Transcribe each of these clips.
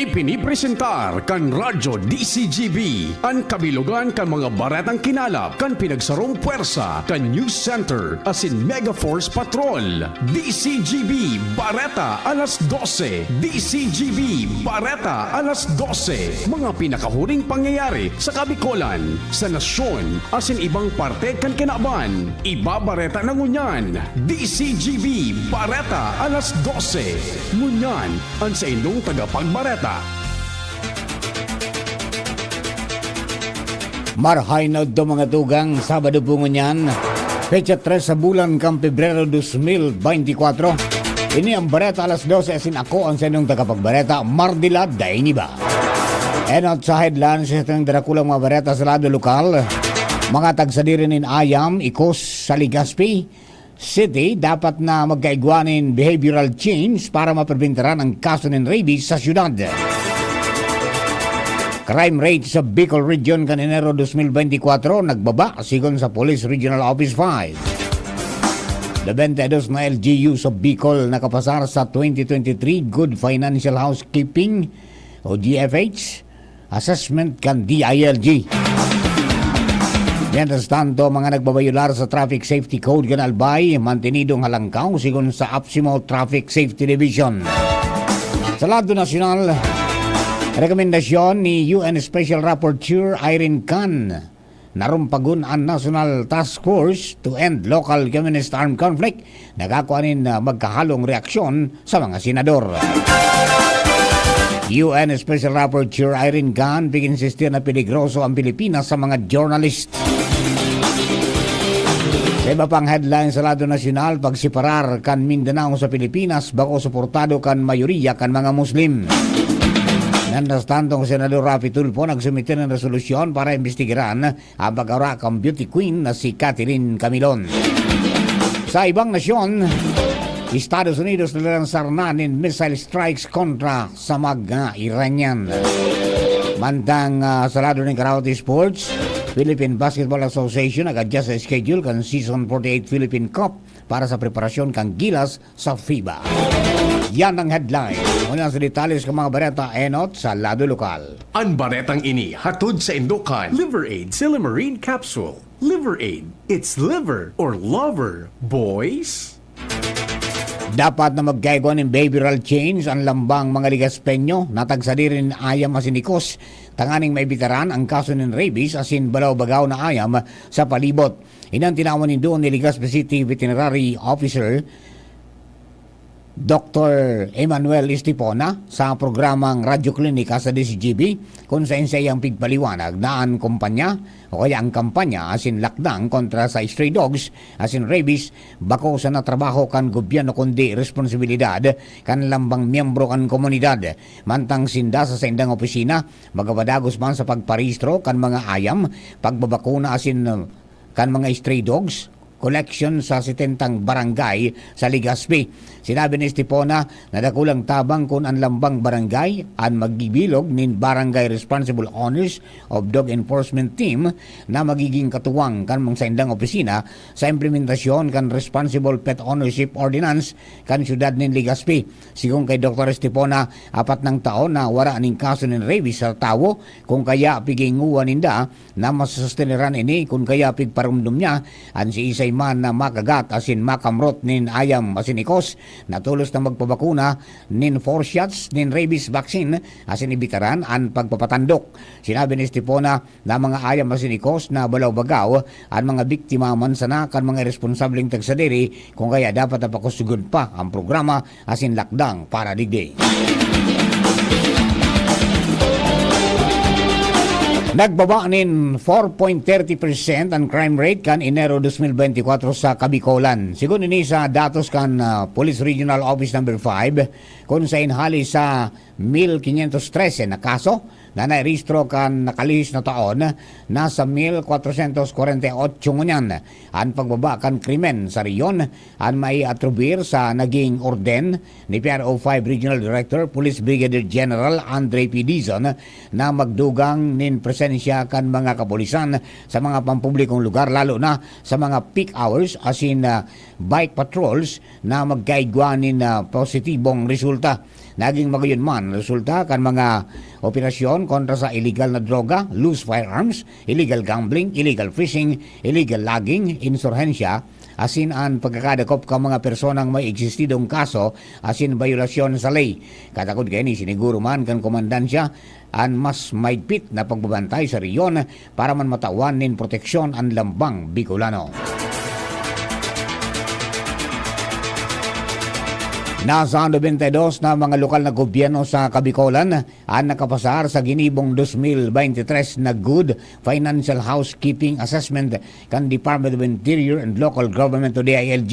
Ipinipresentar kan Radyo DCGB ang kabilugan kan mga baretang kinalap kan pinagsarong puwersa kan News Center asin Mega Force Patrol. DCGB Bareta alas 12. DCGB Bareta alas 12. Mga pinakahuling pangyayari sa Kabikolan, sa nasyon asin ibang parte kan kinaban. Ibabareta na ngunyan. DCGB Bareta alas 12. Ngunyan ang sa inyong tagapagbareta. Marhay na do mga tugang, Sabado po ngunyan, Pecha 3 sa bulan kang Pebrero 2024. Ini ang bareta alas 12 asin ako ang inyong tagapagbareta, Mardila Dainiba. Enot sa headlines sa itong darakulang mga bareta sa lado lokal, mga tagsadirin in Ayam, Ikos sa Legazpi City dapat na magkaigwanin behavioral change para maperbintaran ang kaso ng rabies sa syudad. Crime rate sa Bicol Region kan Enero 2024 nagbaba sigon sa Police Regional Office 5. 22 na LGU sa Bicol nakapasar sa 2023 Good Financial Housekeeping o GFH assessment kan DILG. Mientras tanto, mga nagbabayular sa Traffic Safety Code kan Albay, mantinidong halangkaw sigon sa APSIMO Traffic Safety Division. Sa lado nasyonal, rekomendasyon ni UN Special Rapporteur Irene Khan narumpagun ang National Task Force to End Local Communist Armed Conflict nagakuanin na magkahalong reaksyon sa mga senador. UN Special Rapporteur Irene Khan piginsistir na peligroso ang Pilipinas sa mga journalist. Sa iba pang headline sa lado nasyonal, pagsiparar kan Mindanao sa Pilipinas bako suportado kan mayoriya kan mga Muslim. Nandas tantong Senador Rafi Tulfo nagsumite ng resolusyon para imbestigaran ang pag-aura kang beauty queen na si Catherine Camilon. Sa ibang nasyon, Estados Unidos nalansar na ng missile strikes kontra sa mga Iranian. Mantang sa lado ng Karate Sports, Philippine Basketball Association nag-adjust sa schedule kan Season 48 Philippine Cup para sa preparasyon kang gilas sa FIBA. Yan ang headline. Muna sa detalles ng mga bareta enot sa lado lokal. Ang baretang ini hatod sa Indokan. Liver Aid Silymarin Capsule. Liver Aid. It's liver or lover, boys. Dapat na magkaigo ng behavioral change ang lambang mga Ligaspeño natagsadirin ayam asinikos tanganing may bitaran ang kaso ng rabies asin balaw-bagaw na ayam sa palibot. Inang tinawan ni doon ni Legazpi City Veterinary Officer Dr. Emmanuel Estipona sa programang Radyo Klinika sa DCGB kung saan sa iyang pigpaliwanag na ang kumpanya o kaya ang kampanya asin lakdang kontra sa stray dogs asin rabies bako sa natrabaho kan gobyerno kundi responsibilidad kan lambang miyembro kan komunidad mantang sinda sa sendang opisina magapadagos man sa pagparehistro kan mga ayam pagbabakuna asin kan mga stray dogs collection sa 70 barangay sa Legazpi. Sinabi ni Estipona na dakulang tabang kung ang lambang barangay ang magbibilog nin Barangay Responsible Owners of Dog Enforcement Team na magiging katuwang kan mong saindang opisina sa implementasyon kan Responsible Pet Ownership Ordinance kan syudad nin Legazpi. Sigong kay Dr. Estipona, 4 taon na wara ning kaso nin rabies sa tawo kung kaya piginguan ninda na masusteniran ini kung kaya pigparumdum niya ang si isay man na makagat asin makamrot nin ayam asin ikos natulos na magpabakuna nin 4 shots nin rabies vaccine asin ibitaran ang pagpapatandok. Sinabi ni Estipona na mga ayam asin ikos na balaw-bagaw ang mga biktima man sana kan mga responsableng tagsadiri kung kaya dapat napakusugod pa ang programa asin lakdang para digday. Nagbaba nin 4.30% ang crime rate kan Enero 2024 sa Kabikolan. Sigun ini sa datos kan Police Regional Office number 5 kung sa inhali sa 1,513 na kaso na nairehistro kan nakalihis na taon nasa 1,448 ngunyan. Ang pagbaba kan krimen sa riyon ang may atribuyir sa naging orden ni PRO5 Regional Director Police Brigadier General Andre P. Dizon na magdugang nin presensya presensya kan mga kapulisan sa mga pampublikong lugar, lalo na sa mga peak hours, as in bike patrols na magkaigwanin na positibong resulta. Naging magayon man resulta kan mga operasyon kontra sa illegal na droga, loose firearms, illegal gambling, illegal fishing, illegal logging, insurhensya, asin ang pagkakadakop ka mga personang may eksistidong kaso asin violasyon sa ley. Katakod kayo ni siniguro man kan komandansya ang mas maigpit na pagbabantay sa riyon para man matawan nin proteksyon ang lambang Bicolano. Nasa 92 na mga lokal na gobyerno sa Kabicolan ang nakapasar sa ginibong 2023 na Good Financial Housekeeping Assessment kan Department of Interior and Local Government o DILG.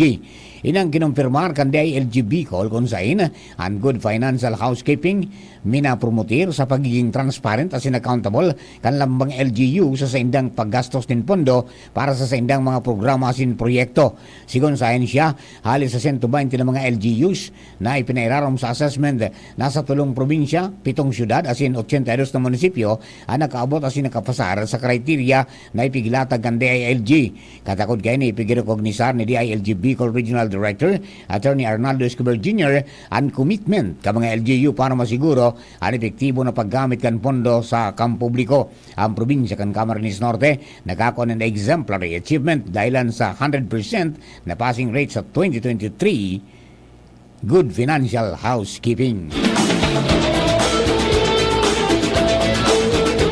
Inang kinumpirmar kan DILG Bicol kung saan ang Good Financial Housekeeping minapromotir sa pagiging transparent as in accountable kan lambang LGU sa saindang paggastos din pondo para sa saindang mga programa asin proyekto. Sigon sa siya, halos sa 120 na mga LGUs na ipinairarom sa assessment nasa 3 probinsya, 7 syudad asin 82 na munisipyo ang nakaabot asin nakapasar sa kriteria na ipigilatag kan DILG. Katakod kayo ni ipigirokognisar ni DILG Bicol Regional Director Attorney Arnaldo Escobar Jr. ang commitment ka mga LGU para masiguro ang epektibo na paggamit kan pondo sa kampubliko. Ang probinsya kan Camarines Norte nakakuha ng exemplary achievement dahilan sa 100% na passing rate sa 2023 Good Financial Housekeeping.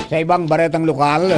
Sa ibang baretang lokal,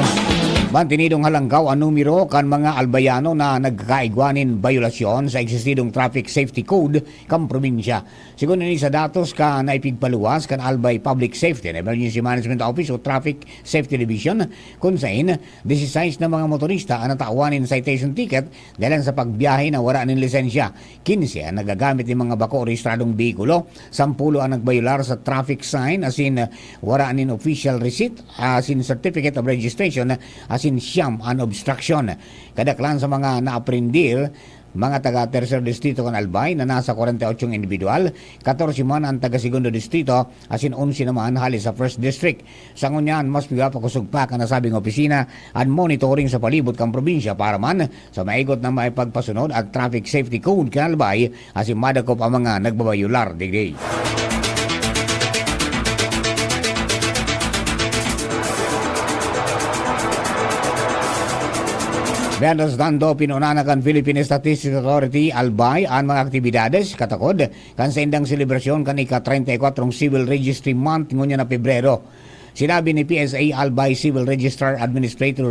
mantinidong halanggaw ang numero kan mga albayano na nagkaigwanin violasyon sa existidong traffic safety code kan probinsya. Sigun ni sa datos ka na ipigpaluwas kan Albay Public Safety and Emergency Management Office o Traffic Safety Division kung saan 16 na mga motorista ang natawanin citation ticket dahil sa pagbiyahe na wala ng lisensya. 15 ang nagagamit ng mga bako o rehistradong behikulo. 10 ang nagbayular sa traffic sign asin wala ng official receipt asin certificate of registration asin siyam an obstruction. Kadaklan sa mga naaprendir mga taga Tercer Distrito kan Albay na nasa 48 individual, 14 man ang taga Segundo Distrito, asin 11 naman halis sa First District. Sa ngunyan, mas pigapakusog pa ka nasabing opisina at monitoring sa palibot kang probinsya para man sa maigot na may pagpasunod at traffic safety code kan Albay asin madakop ang mga nagbabayular digday. Mientras tanto, pinunana kan Philippine Statistics Authority Albay ang mga aktibidades katakod kan sa indang selebrasyon kan ika-34 Civil Registry Month ngunya na Pebrero. Sinabi ni PSA Albay Civil Registrar Administrative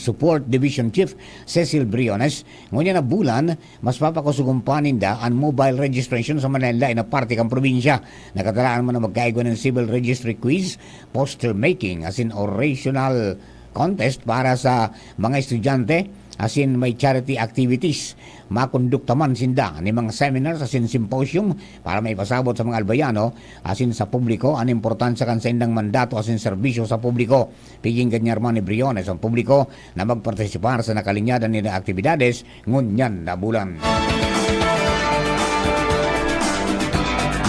Support Division Chief Cecil Briones, ngunya na bulan, mas papakusugumpanin da ang mobile registration sa Manila na parte kang probinsya. Nakatalaan man na magkaigo ng civil registry quiz, poster making, as in orational contest para sa mga estudyante asin may charity activities. Makondukta man sinda ni mga seminars asin symposium para may pasabot sa mga albayano asin sa publiko ang importansya kan sa indang mandato asin serbisyo sa publiko. Piging ganyar man ni Briones ang publiko na magpartisipar sa nakalinyadan nila aktibidades ngunyan na bulan.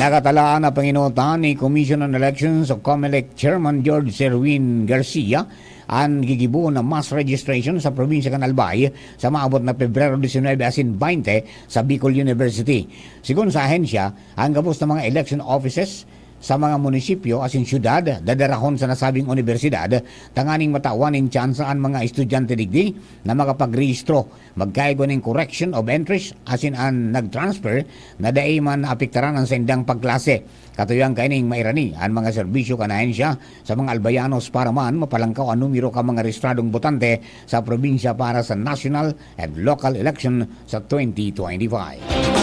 Nakatalaan na panginutan ni Commission on Elections o COMELEC Chairman George Serwin Garcia ang gigibuon na mass registration sa probinsya kan Albay sa maabot na Pebrero 19 asin 20 sa Bicol University. Sigun sa ahensya, ang gabos ng mga election offices sa mga munisipyo asin syudad dadarahon sa nasabing universidad tanganing matawanin tsansaan mga estudyante digdi na makapagrehistro magkaigo ng correction of entries asin an nagtransfer na daay man apektaran ang sendang pagklase. Katuyang kaining mairani ang mga serbisyo kanahensya sa mga albayanos para man mapalangkaw ang numero ka mga rehistradong botante sa probinsya para sa national and local election sa 2025.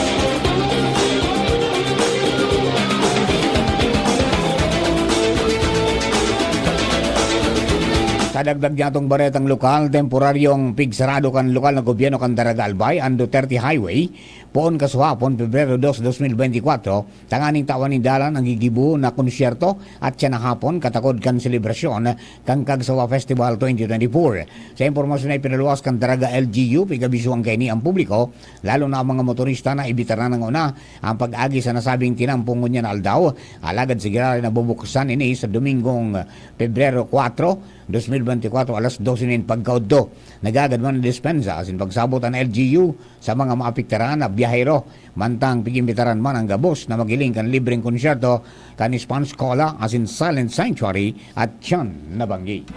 Kadagdag niyatong baretang lokal, temporaryong pigsarado kan lokal na gobyerno kan Daraga Albay, ang Duterte Highway, Poon kasuhapon, Pebrero 2, 2024, tanganing tawan ni dalan ang gigibu na konsyerto at siya na hapon katakod kan selebrasyon kang Kagsawa Festival 2024. Sa impormasyon ay pinaluwas kan daraga LGU, pigabisuang kay ni ang publiko, lalo na ang mga motorista na ibitara ng una ang pag-agi sa nasabing tinampungon niya na aldaw. Alagad sigurado na bubuksan ini sa Domingong Pebrero 4, 2024 alas 12 nin pagkaudto. Nagagad man dispensa asin pagsabot ang LGU sa mga maapiktaran na biyahero. Mantang pigimbitaran man ang gabos na magiling kan libreng konsyerto kan Spanish Cola asin Silent Sanctuary at Tiyan Nabanggi.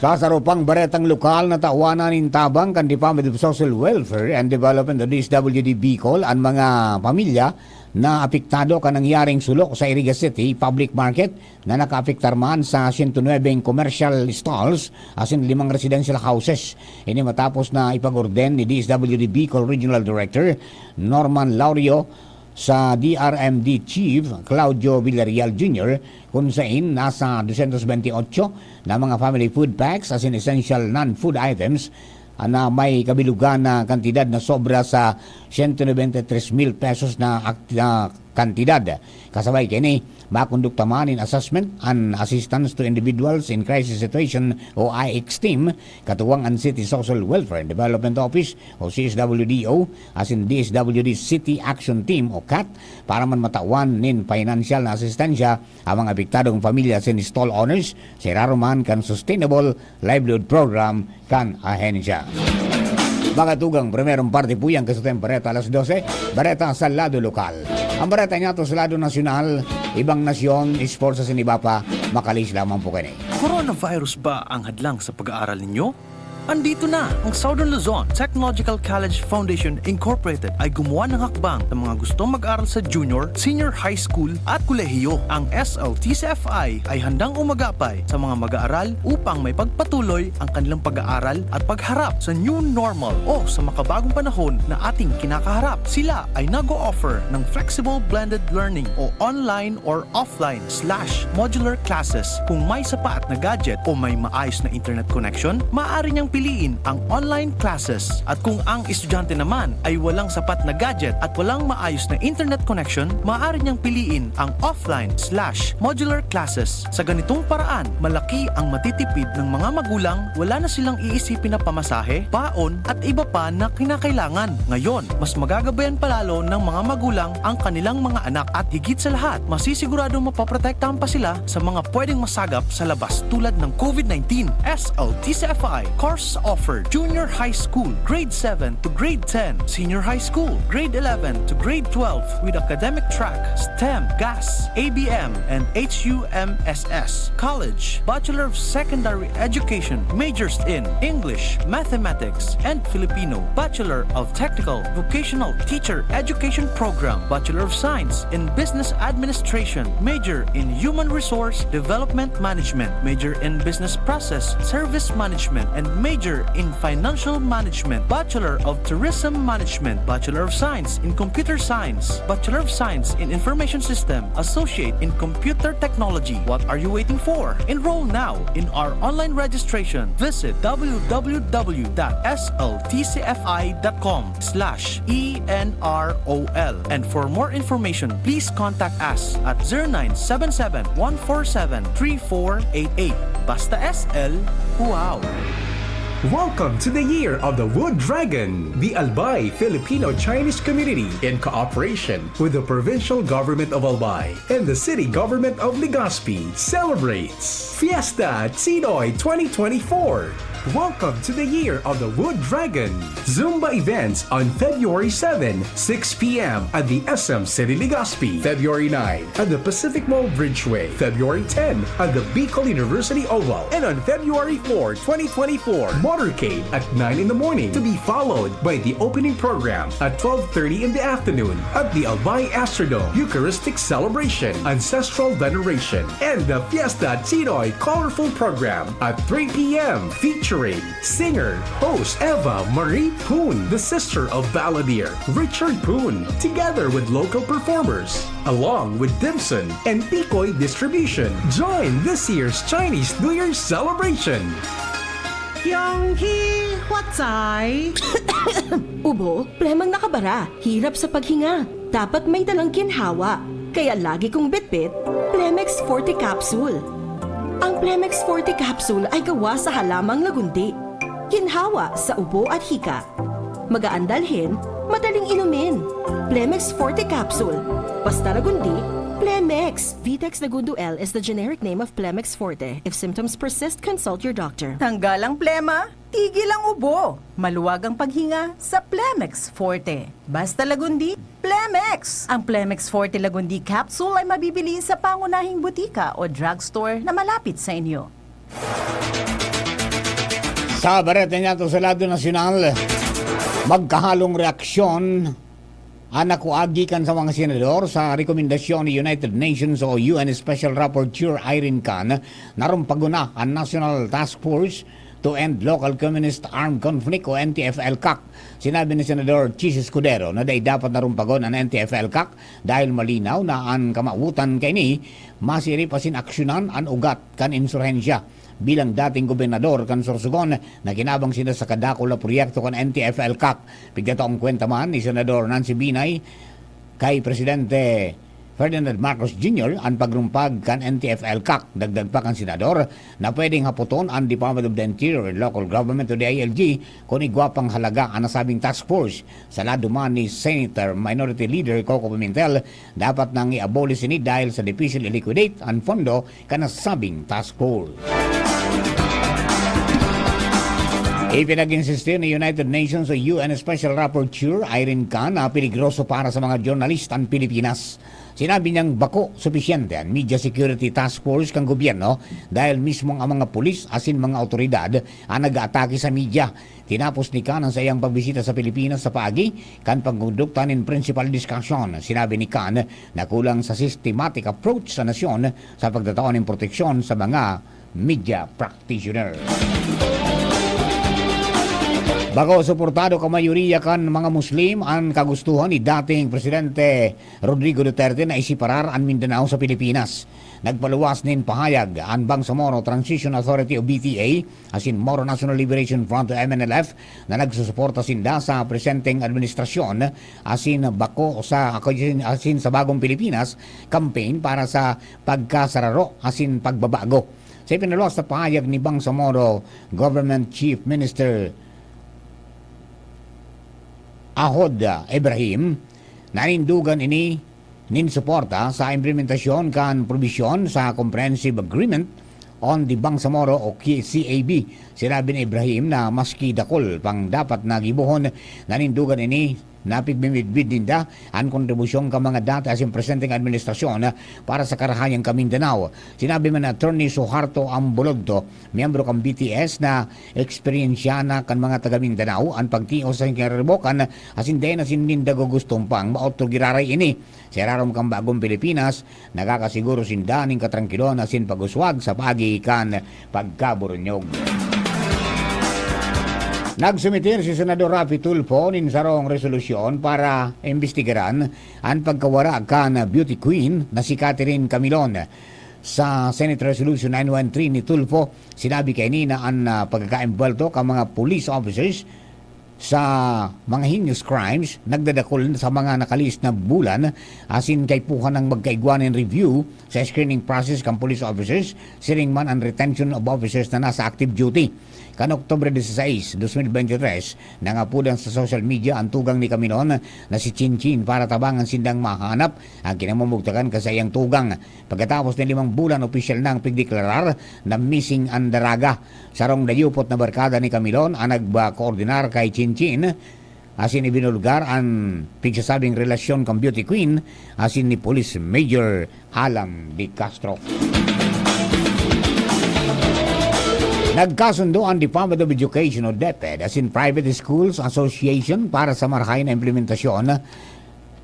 Sa sarupang baretang lokal na tawanan in tabang kan Department of Social Welfare and Development o DSWD Bicol ang mga pamilya na apektado ka nangyaring sulok sa Iriga City Public Market na nakaapektar man sa 109 commercial stalls asin 5 residential houses. Ini matapos na ipag-orden ni DSWD Bicol Regional Director Norman Laurio sa DRMD Chief Claudio Villarreal Jr. kung saan nasa 228 na mga family food packs asin essential non-food items na may kabilugan na kantidad na sobra sa 193,000 pesos na kantidad. Kasabay kini, makondukta man in assessment and assistance to individuals in crisis situation o IX team, katuwang ang City Social Welfare and Development Office o CSWDO, as in DSWD City Action Team o CAT, para man matawan nin financial na asistensya ang mga apektadong pamilya sin stall owners, siraro man kan Sustainable Livelihood Program kan ahensya. Mga tugang, primerong parte po yan kasuteng Bareta alas 12, Bareta sa lado lokal. Ang Bareta niya to sa lado nasyonal, ibang nasyon, sports sa siniba pa, makalis lamang po kini. Coronavirus ba ang hadlang sa pag-aaral ninyo? Andito na ang Southern Luzon Technological College Foundation Incorporated ay gumawa ng hakbang sa mga gustong mag-aral sa junior, senior high school at kolehiyo. Ang SLTCFI ay handang umagapay sa mga mag-aaral upang may pagpatuloy ang kanilang pag-aaral at pagharap sa new normal o sa makabagong panahon na ating kinakaharap. Sila ay nag-o-offer ng flexible blended learning o online or offline/modular classes. Kung may sapat na gadget o may maayos na internet connection, maaari niyang piliin ang online classes. At kung ang estudyante naman ay walang sapat na gadget at walang maayos na internet connection, maaari niyang piliin ang offline/modular classes. Sa ganitong paraan, malaki ang matitipid ng mga magulang, wala na silang iisipin na pamasahe, baon at iba pa na kinakailangan. Ngayon, mas magagabayan palalo ng mga magulang ang kanilang mga anak at higit sa lahat, masisiguradong mapaprotektahan pa sila sa mga pwedeng masagap sa labas tulad ng COVID-19. SLTCFI course offered junior high school, grade 7 to grade 10, senior high school, grade 11 to grade 12 with academic track, STEM, GAS, ABM, and HUMSS. College, Bachelor of Secondary Education, majors in English, Mathematics, and Filipino. Bachelor of Technical Vocational Teacher Education Program, Bachelor of Science in Business Administration, major in Human Resource Development Management, major in Business Process Service Management, and major in Financial Management, Bachelor of Tourism Management, Bachelor of Science in Computer Science, Bachelor of Science in Information System, Associate in Computer Technology. What are you waiting for? Enroll now in our online registration. Visit www.sltcfi.com/ENROL. And for more information, please contact us at 0977-147-3488. Basta SL, wow! Welcome to the year of the Wood Dragon, the Albay Filipino-Chinese community in cooperation with the provincial government of Albay and the city government of Legazpi celebrates Fiesta Tsinoy 2024. Welcome to the year of the Wood Dragon. Zumba events on February 7, 6 p.m. at the SM City Legazpi. February 9 at the Pacific Mall Bridgeway. February 10 at the Bicol University Oval. And on February 4, 2024, motorcade at 9 in the morning, to be followed by the opening program at 12:30 in the afternoon at the Albay Astrodome Eucharistic Celebration, Ancestral Veneration, and the Fiesta Tsinoy Colorful Program at 3 p.m. featuring singer, host Eva Marie Poon, the sister of balladeer Richard Poon, together with local performers, along with Dimson and Picoy Distribution. Join this year's Chinese New Year celebration. Yang hi huatsai. Ubo, plemang nakabara, hirap sa paghinga. Dapat may dalang ginhawa. Kaya lagi kong bitbit, Plemex Forte Capsule. Ang Plemex Forte Capsule ay gawa sa halamang lagundi. Ginhawa sa ubo at hika. Magaan dalhin, madaling inumin. Plemex Forte Capsule. Basta lagundi, Plemex. Vitex Nagundo L is the generic name of Plemex Forte. If symptoms persist, consult your doctor. Tanggal ang plema, tigil ang ubo. Maluwag ang paghinga sa Plemex Forte. Basta Lagundi, Plemex. Ang Plemex Forte Lagundi capsule ay mabibili sa pangunahing butika o drugstore na malapit sa inyo. Sa bareta niya to sa lado nasyonal, magkahalong reaksyon ang nakuagikan sa mga senador sa rekomendasyon ni United Nations o UN Special Rapporteur Irene Khan na rumpaguna ang National Task Force to End Local Communist Armed Conflict o NTF-ELCAC. Sinabi ni Senador Chis Escudero na dapat na rumpagon ang NTF-ELCAC dahil malinaw na ang kamautan kay ni masiri pasin aksyonan ang ugat kan insurhensya. Bilang dating gobernador kan Sorsogon na kinabang sila sa kadakula proyekto kan NTF-ELCAC. Pigdato ang kwenta man ni Senador Nancy Binay kay Presidente Ferdinand Marcos Jr. ang pagrumpag kan NTF-ELCAC. Dagdag pa kan senador na pwedeng haputon ang Department of the Interior and Local Government o DILG kung igwapang halaga ang nasabing task force. Sa lado man ni Senator Minority Leader Coco Pimentel, dapat nang i-abolish ni dahil sa difícil i-liquidate ang fondo kan nasabing task force. Ipinag-insistir ni United Nations o UN Special Rapporteur Irene Khan na peligroso para sa mga journalista ang Pilipinas. Sinabi niyang bako supisyente ang Media Security Task Force kang gobyerno dahil mismo ang mga pulis asin mga otoridad ang nag-aatake sa media. Tinapos ni Khan ang sayang pagbisita sa Pilipinas sa paagi kan pagkonduktan in principal discussion. Sinabi ni Khan na kulang sa systematic approach sa nasyon sa pagtataon ng proteksyon sa mga media practitioner. Bago suportado ka mayoriya kan mga Muslim ang kagustuhan ni dating Presidente Rodrigo Duterte na isiparar ang Mindanao sa Pilipinas. Nagpaluwas nin pahayag ang Bangsamoro Transition Authority o BTA asin Moro National Liberation Front o MNLF na nagsusuporta sinda sa presenteng administrasyon asin bako asin sa Bagong Pilipinas campaign para sa pagkasararo asin pagbabago. Sa ipinaluwas sa pahayag ni Bangsamoro Government Chief Minister Ahod Ibrahim, nanindugan ini ninsuporta sa implementasyon kan probisyon sa Comprehensive Agreement on the Bangsamoro o CAB. Sinabi ni Ibrahim na maski dakol pang dapat nagibuhon, nanindugan ini napigmimidbid ninda ang kontribusyon ka mga data as in presenting administrasyon para sa karahayang Mindanao. Sinabi man na Attorney Suharto Ambulogto, miyembro kang BTS na eksperyensya na kan mga taga Mindanao ang pagtios sa kinaribokan asin din asin ninda gustong pang maotogiraray ini. Sa rarom kang Bagong Pilipinas, nakakasiguro sinda ning katrangkilon asin paguswag sa pagikan pagkaburunyog. Nagsumitir si Senador Rafi Tulfo nin sarong resolusyon para imbestigaran ang pagkawara kan beauty queen na si Catherine Camilon. Sa Senate Resolution 913 ni Tulfo, sinabi kay nina ang pagkakaimbalto ka mga police officers sa mga heinous crimes, nagdadakol sa mga nakalis na bulan asin kay puhan ng magkaigwanan review sa screening process kang police officers, siring man ang retention of officers na nasa active duty. Kan Oktubre 16, 2023, nangapudan sa social media ang tugang ni Camilon na si Chinchin para tabangan sindang mahanap ang kinamumugtakan kasayang tugang. Pagkatapos ng 5 bulan, opisyal nang pigdeklarar na missing ang daraga. Sarong dayupot na barkada ni Camilon ang nagba-koordinar kay Chinchin asin ibinulgar ang pigsasabing relasyon kang beauty queen asin ni Police Major Alan D. Castro. Nagkasundo ang Department of Education o DepEd asin Private Schools Association para sa marahay na implementasyon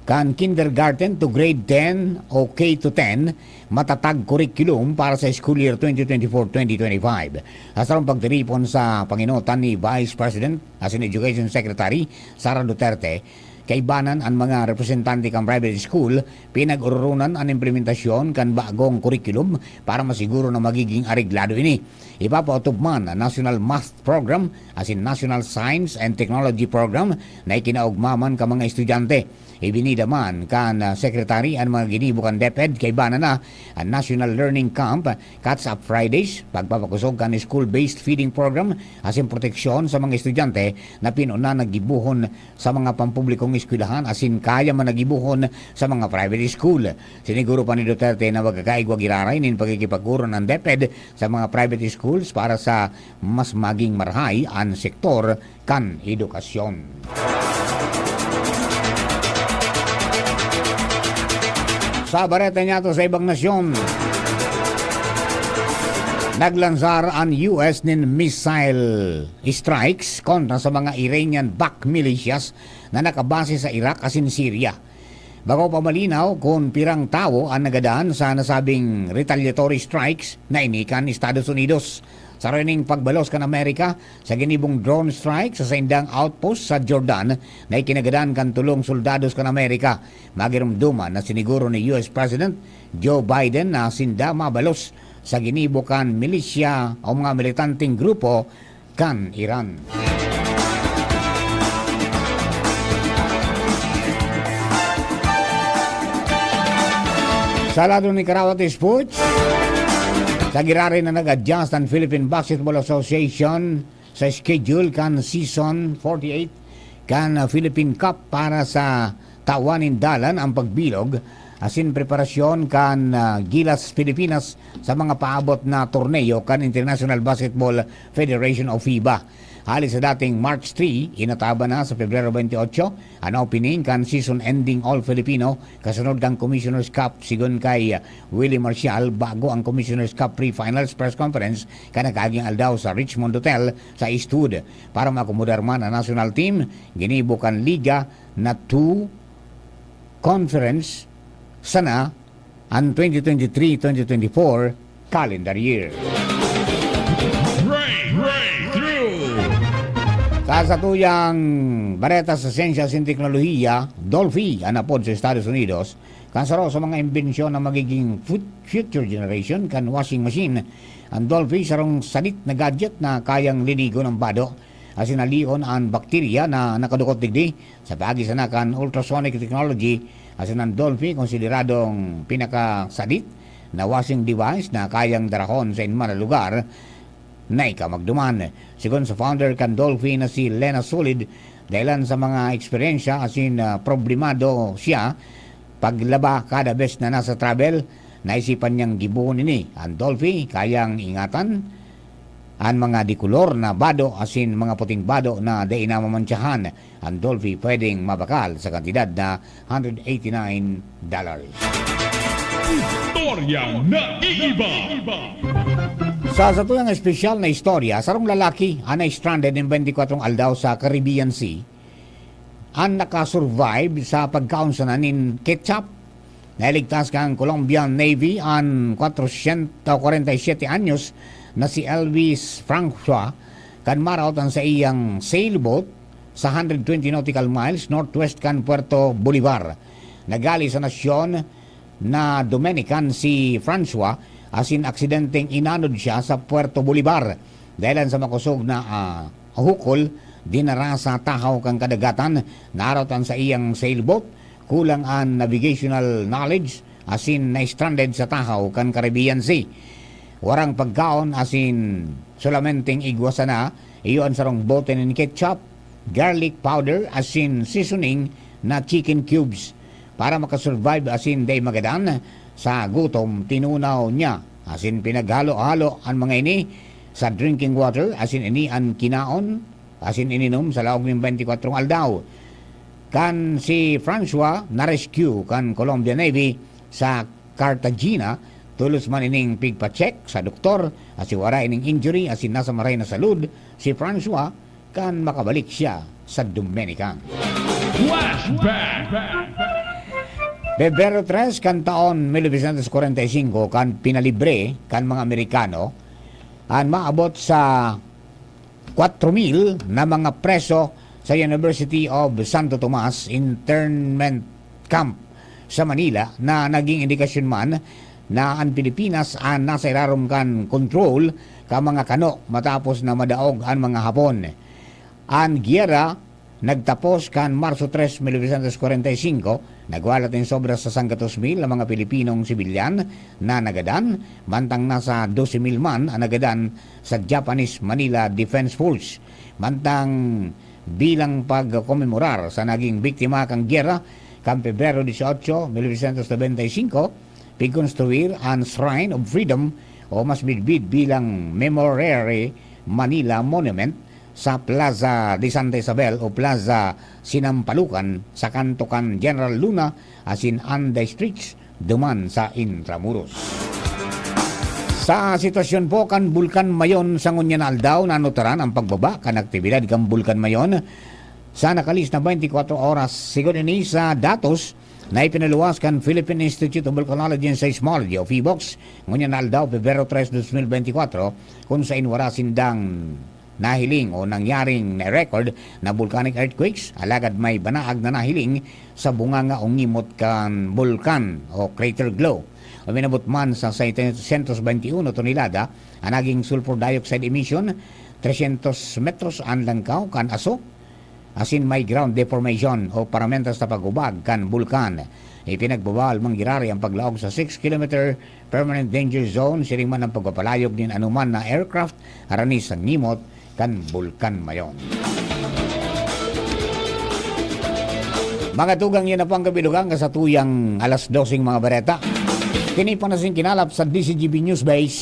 kan kindergarten to grade 10 o K-10 matatag curriculum para sa school year 2024-2025. Asarong pagtiripon sa panginutan ni Vice President asin Education Secretary Sara Duterte kaibanan ang mga representante kan private school pinag-urunan ang implementasyon kan bagong kurikulum para masiguro na magiging areglado ini. Ipapautob man ang National Math Program as in National Science and Technology Program na ikinaugmaman ka mga estudyante. Ibinida man kan Secretary ang mga ginibukan DepEd kaibanan na ang National Learning Camp, Catch Up Fridays, pagpapakusog kan school-based feeding program as in proteksyon sa mga estudyante na pinuna nagibuhon sa mga pampublikong eskwelahan as in kaya man nagibuhon sa mga private school. Siniguro pa ni Duterte na magkakaigwag iraray nin pagkikipaguro ng DepEd sa mga private schools para sa mas maging marhay ang sektor kan edukasyon. Sa bareta niya to sa ibang nasyon, naglansar ang US nin missile strikes kontra sa mga Iranian-backed militias na nakabase sa Iraq asin Syria. Bago pa malinaw kung pirang tao ang nagadaan sa nasabing retaliatory strikes na inikan Estados Unidos. Sa rining pagbalos kan Amerika sa ginibong drone strike sa saindang outpost sa Jordan na ikinagadaan kan tulong soldados kan Amerika. Magirumduman na siniguro ni US President Joe Biden na sinda mabalos sa ginibo kan milisya o mga militanteng grupo kan Iran. Sa lado ni Karawati Sports, sa girari na nag-adjust ang Philippine Basketball Association sa schedule kan season 48 kan Philippine Cup para sa tawanin dalan ang pagbilog asin preparasyon kan Gilas Pilipinas sa mga paabot na torneo kan International Basketball Federation o FIBA. Halis sa dating March 3, inataba na sa Pebrero 28 ang opening kan season-ending All-Filipino kasunod kang Commissioner's Cup sigon kay Willie Marcial bago ang Commissioner's Cup pre-finals press conference ka nagaging aldaw sa Richmond Hotel sa Eastwood. Para makomodar man ang national team, ginibo kan liga na 2 conference sana ang 2023-2024 calendar year. Sa satuyang bareta sa siyensya sin teknolohiya, Dolphy, anapod sa Estados Unidos, kansaro sa mga imbensyon na magiging future generation kan washing machine. Ang Dolphy sarong salit na gadget na kayang linigo ng bado asin nalion ang bakterya na nakadukot digdi sa pagisana kan ultrasonic technology asin ang Dolphy konsideradong pinakasadit na washing device na kayang darahon sa inman na lugar na ikamagduman. Sigon sa founder kan Dolphy na si Lena Solid, dahilan sa mga eksperyensya asin problemado siya paglaba kada bes na nasa travel, naisipan niyang gibuhon ini. Ang Dolphy kayang ingatan ang mga dikulor na bado asin mga puting bado na di na mamantsahan. Ang Dolphy pwedeng mabakal sa kantidad na $189. Istoryang naiiba. Sa satuyang espesyal na istorya, sarong lalaki ang na-stranded ng 24 aldaw sa Caribbean Sea ang nakasurvive sa pagkaunsanan ng ketchup. Nailigtas kang Colombian Navy ang 447 anyos na si Elvis Francois kan maraot ang sa iyang sailboat sa 120 nautical miles northwest kan Puerto Bolivar. Nagali sa nasyon na Dominican si Francois asin aksidenteng inanod siya sa Puerto Bolivar dahilan sa makusog na hukol dinara sa tahaw kang kadagatan narotan sa iyang sailboat kulang ang navigational knowledge asin na-stranded sa tahaw kang Caribbean Sea. Warang pagkaon asin solamenteng igwasa na iyon sarong bote ng ketchup, garlic powder asin seasoning na chicken cubes para makasurvive asin day magadan sa gutom. Tinunaw niya asin pinaghalo-halo ang mga ini sa drinking water asin ini ang kinaon asin ininom sa laog ng 24 aldaw. Kan si Francois na-rescue kan Colombian Navy sa Cartagena tulos man ining pigpa-check sa doktor asin wala ining injury asin nasa maray na salud si Francois kan makabalik siya sa Dominican. Flashback. Pebrero 3 kan taon 1945 kan pinalibre kan mga Amerikano ang maabot sa 4,000 na mga preso sa University of Santo Tomas Internment Camp sa Manila na naging indikasyon man na ang Pilipinas ang nasa ilalim kan control ka mga kano matapos na madaog ang mga Hapon. Ang giyera nagtapos kan Marso 3, 1945, nagwalat ng sobra sa 100,000 ang mga Pilipinong sibilyan na nagadan, mantang nasa 12,000 man ang nagadan sa Japanese Manila Defense Force. Mantang bilang pagkomemorar sa naging biktima kang giyera, kan Pebrero 18, 1995, pigkonstruir ang Shrine of Freedom o mas bidbid bilang Memorare Manila Monument sa Plaza de Santa Isabel o Plaza Sinampalukan sa Kantokan General Luna asin Anday Streets duman sa Intramuros. Sa sitwasyon po kan Bulkan Mayon sa Ngunyan Aldao, nanutaran ang pagbaba kan aktibidad kan Bulkan Mayon sa nakalis na 24 oras. Sigon ini sa datos na ipinaluwas kan Philippine Institute of Volcanology and Seismology o PHIVOLCS Ngunyan Aldao, Pebrero 3, 2024, kung sa inwara sindang nahiling o nangyaring na-record na volcanic earthquakes, alagad may banaag na nahiling sa bunganga o ngimot kan bulkan o crater glow. O minabot man sa 621 tonelada ang naging sulfur dioxide emission, 300 metros ang langkaw kan aso, asin may ground deformation o paramentas na pagubag kan bulkan. Ipinagbawal manggirari ang paglaog sa 6 km permanent danger zone, siring man ang pagpapalayog din anuman na aircraft arani sa ngimot kan Bulkan Mayon. Mga tugang yan na po ang kabilugan kasatuyang alas 12 mga bareta. Kini pa na kinalap sa DCGB News Base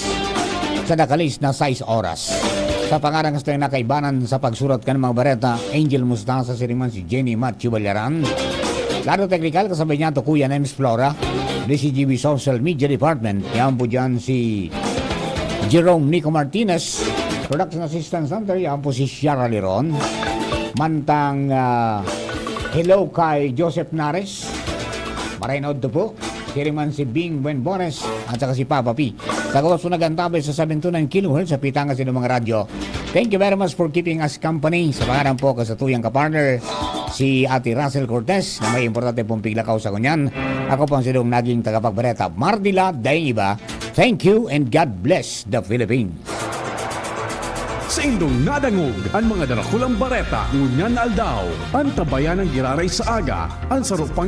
sa nakalis na 6 oras. Sa pangarang gusto yung nakaibanan sa pagsurat ka ng mga bareta, Angel Mustasa, siriman si Jenny Matthew Balaran. Lado technical, kasabay niya to Kuya Nems Flora, DCGB Social Media Department. Yan po dyan si Jerome Nico Martinez, Production Assistant Center. Yan po si Shara Liron. Mantang hello kay Joseph Nares, Marinod to po, siriman si Bing Buenbones at saka si Papa P. Sa kawas po nagantabay sa 79 kHz sa pitangas ng mga radyo. Thank you very much for keeping us company. Sa pangalan po kasatuyang kapartner, si Ate Russell Cortez na may importante pong piglakaw sa kunyan. Ako po ang silong naging tagapagbareta, Mardila Daiba. Thank you and God bless the Philippines. Sa indong nadangog ang mga darakulang bareta ngunyan Aldao, ang tabayan ng giraray sa aga, ang sarupang